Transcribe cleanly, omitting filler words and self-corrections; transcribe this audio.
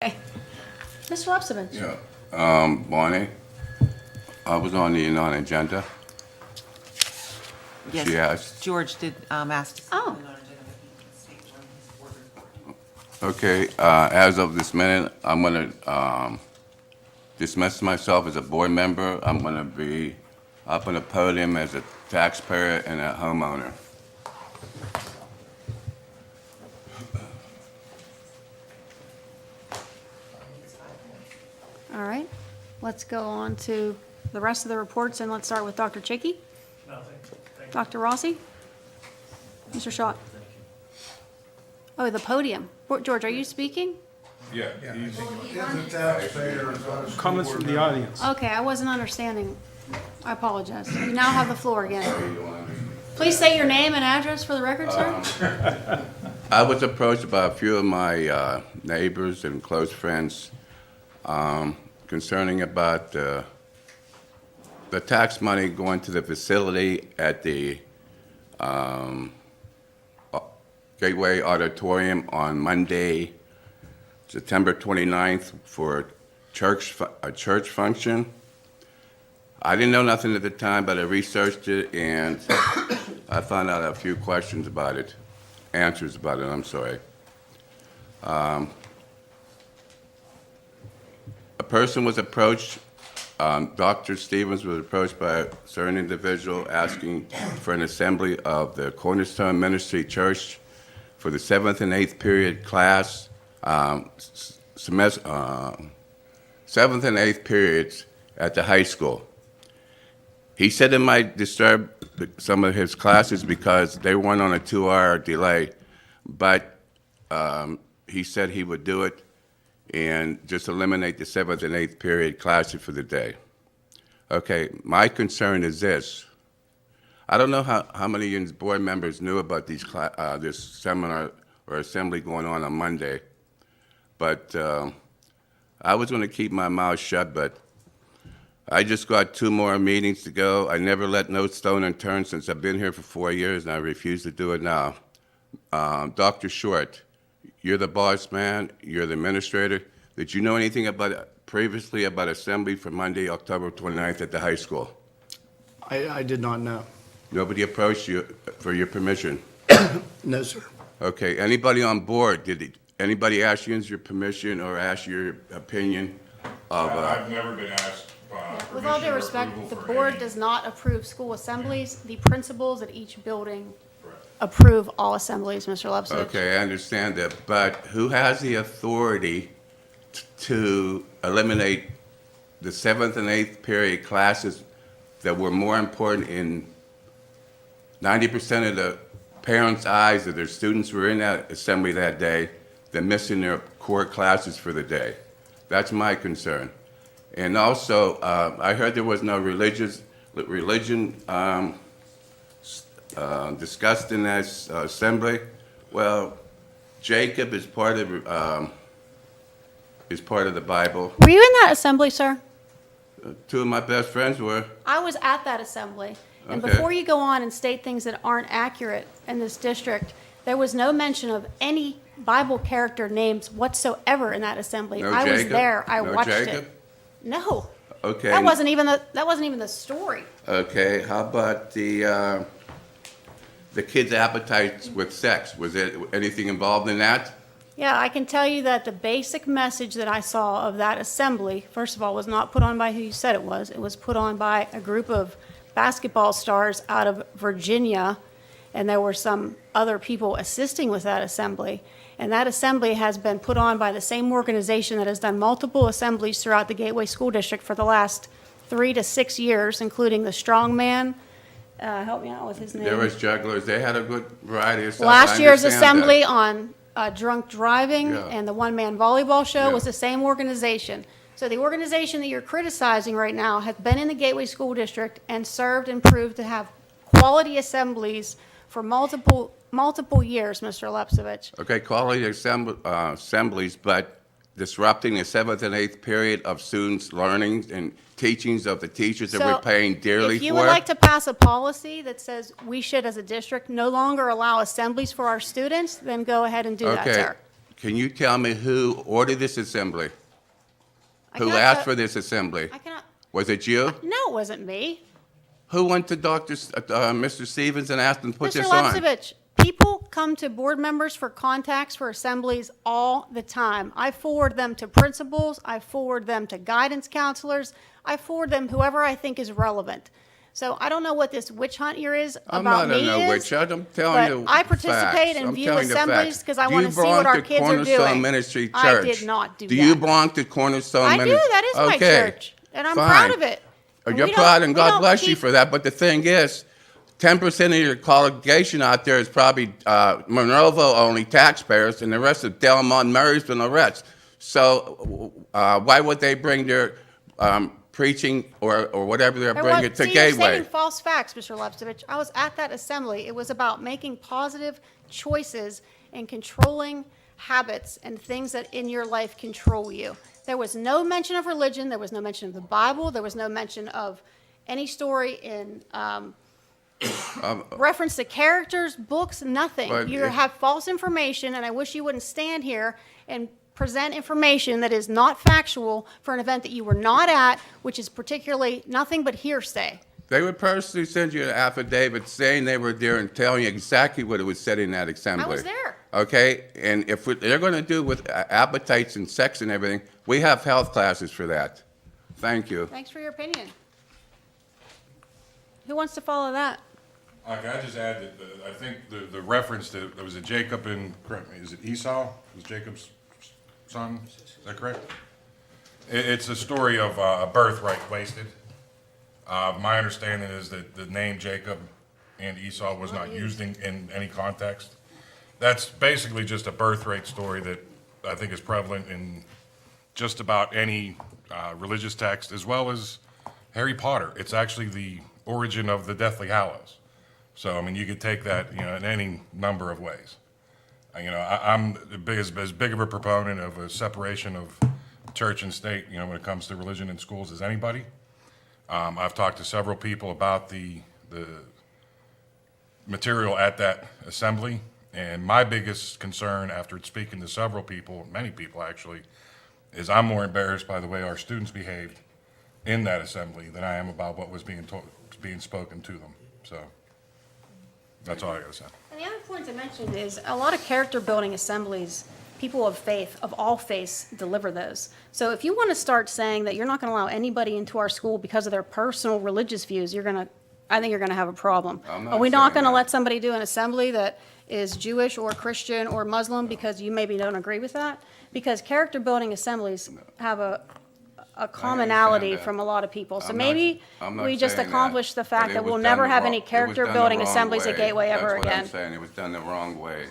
Okay. Mr. Lapcevich. Yeah, Bonnie, I was on the non-agenda. Yes, She asked, George did ask. Oh. okay, as of this minute, I'm gonna dismiss myself as a board member. I'm gonna be up on the podium as a taxpayer and a homeowner. All right. Let's go on to the rest of the reports, and let's start with Dr. Chicky. Dr. Rossi? Mr. Shaw? Oh, the podium. George, are you speaking? Yeah. Is a taxpayer, is not a school Comments board from the member. audience. Okay, I wasn't understanding. I apologize. You now have the floor again. Please say your name and address for the record, sir. I was approached by a few of my neighbors and close friends concerning about the tax money going to the facility at the Gateway Auditorium on Monday, September 29th for a church function. I didn't know nothing at the time, but I researched it and I found out a few questions about it, answers about it, I'm sorry. A person was approached, Dr. Stevens was approached by a certain individual asking for an assembly of the Cornerstone Ministry Church for the 7th and 8th period class, 7th and 8th periods at the high school. He said it might disturb some of his classes because they went on a 2-hour delay, but he said he would do it and just eliminate the 7th and 8th period classes for the day. Okay, my concern is this. I don't know how many of you board members knew about this seminar or assembly going on Monday, but I was going to keep my mouth shut, but I just got 2 more meetings to go. I never let no stone unturned since I've been here for 4 years, and I refuse to do it now. Dr. Short, you're the boss man, you're the administrator. Did you know anything previously about assembly for Monday, October 29th at the high school? I did not know. Nobody approached you for your permission? No, sir. Okay, anybody on board, anybody ask you your permission or ask your opinion of, I've never been asked. With all due permission or respect, approval the for board any- does not approve school assemblies. The principals at each building approve all assemblies, Mr. Lapcevich. okay, I understand that, but who has the authority to eliminate the 7th and 8th period classes that were more important in 90% of the parents' eyes that their students were in that assembly that day than missing their core classes for the day? That's my concern. And also, I heard there was no religion discussed in that assembly. Well, Jacob is part of the Bible. Were you in that assembly, sir? 2 of my best friends were. I was at that assembly. And Okay. before you go on and state things that aren't accurate in this district, there was no mention of any Bible character names whatsoever in that assembly. No I was Jacob? there. I No watched Jacob? it. No. Okay. That wasn't even the story. Okay. How about the kids' appetites with sex? Was there anything involved in that? Yeah, I can tell you that the basic message that I saw of that assembly, first of all, was not put on by who you said it was. It was put on by a group of basketball stars out of Virginia, and there were some other people assisting with that assembly. And that assembly has been put on by the same organization that has done multiple assemblies throughout the Gateway School District for the last 3 to 6 years, including the strongman. Help me out with his name. There was jugglers. They had a good variety of stuff. Last I year's understand that. assembly on drunk driving Yeah. and the one-man volleyball show Yeah. was the same organization. So the organization that you're criticizing right now has been in the Gateway School District and served and proved to have quality assemblies for multiple years, Mr. Lapcevich. Okay, quality assemblies, but disrupting the 7th and 8th period of students' learning and teachings of the teachers that we're So, paying dearly If you for. would like to pass a policy that says we should, as a district, no longer allow assemblies for our students, then go ahead and do that, Okay, sir. Can you tell me who ordered this assembly? I Who cannot asked tell- for this assembly? I cannot, Was it you? no, it wasn't me. Who went to Mr. Stevens and asked him to put Mr. this on? Lapcevich, people come to board members for contacts for assemblies all the time. I forward them to principals, I forward them to guidance counselors, I forward them whoever I think is relevant. So I don't know what this witch hunt here is I'm about not me in no is, witch hunt. I'm but telling you I participate facts. and I'm view telling you assemblies facts. because I Do want you to see what belong our to kids are Cornerstone doing. Ministry I Church? did not do Do you that. belong to Cornerstone I do, Ministry? that is my Okay. church, and I'm Fine. proud of it. And You're we proud, don't- and we God don't bless you keep- for that. But the thing is, 10% of your congregation out there is probably Monroeville-only taxpayers, and the rest of Delmont, Marysville, and the rest. So why would they bring their preaching or whatever they're bringing to See, you're Gateway? stating false facts, Mr. Lapcevich. I was at that assembly. It was about making positive choices and controlling habits and things that in your life control you. There was no mention of religion. There was no mention of the Bible. There was no mention of any story in reference to characters, books, nothing. But You if- have false information, and I wish you wouldn't stand here and present information that is not factual for an event that you were not at, which is particularly nothing but hearsay. They would personally send you an affidavit saying they were there and telling you exactly what it was said in that assembly. I was there. Okay? And if they're going to do with appetites and sex and everything, we have health classes for that. Thank you. Thanks for your opinion. Who wants to follow that? Can I just add that I think the reference to, there was a Jacob and, correct me, is it Esau? Was Jacob's son? Is that correct? It's a story of a birthright wasted. My understanding is that the name Jacob and Esau was not used in any context. That's basically just a birthright story that I think is prevalent in just about any religious text, as well as Harry Potter. It's actually the origin of the Deathly Hallows. So, I mean, you could take that, in any number of ways. I'm as big of a proponent of a separation of church and state, when it comes to religion in schools as anybody. I've talked to several people about the material at that assembly, and my biggest concern after speaking to several people, many people actually, is I'm more embarrassed by the way our students behaved in that assembly than I am about what was being spoken to them. So that's all I gotta say. And the other point to mention is a lot of character building assemblies, people of faith, of all faiths, deliver those. So if you want to start saying that you're not going to allow anybody into our school because of their personal religious views, I think you're going to have a problem. I'm not Are we not saying going to that. let somebody do an assembly that is Jewish or Christian or Muslim because you maybe don't agree with that? Because character building assemblies have a commonality that. from a lot of people. So I'm not- maybe I'm not we just saying that, accomplish the but fact it that was we'll done never the have wrong- any it was character done the building wrong assemblies at way. Gateway ever That's what I'm again. saying. It was done the wrong way.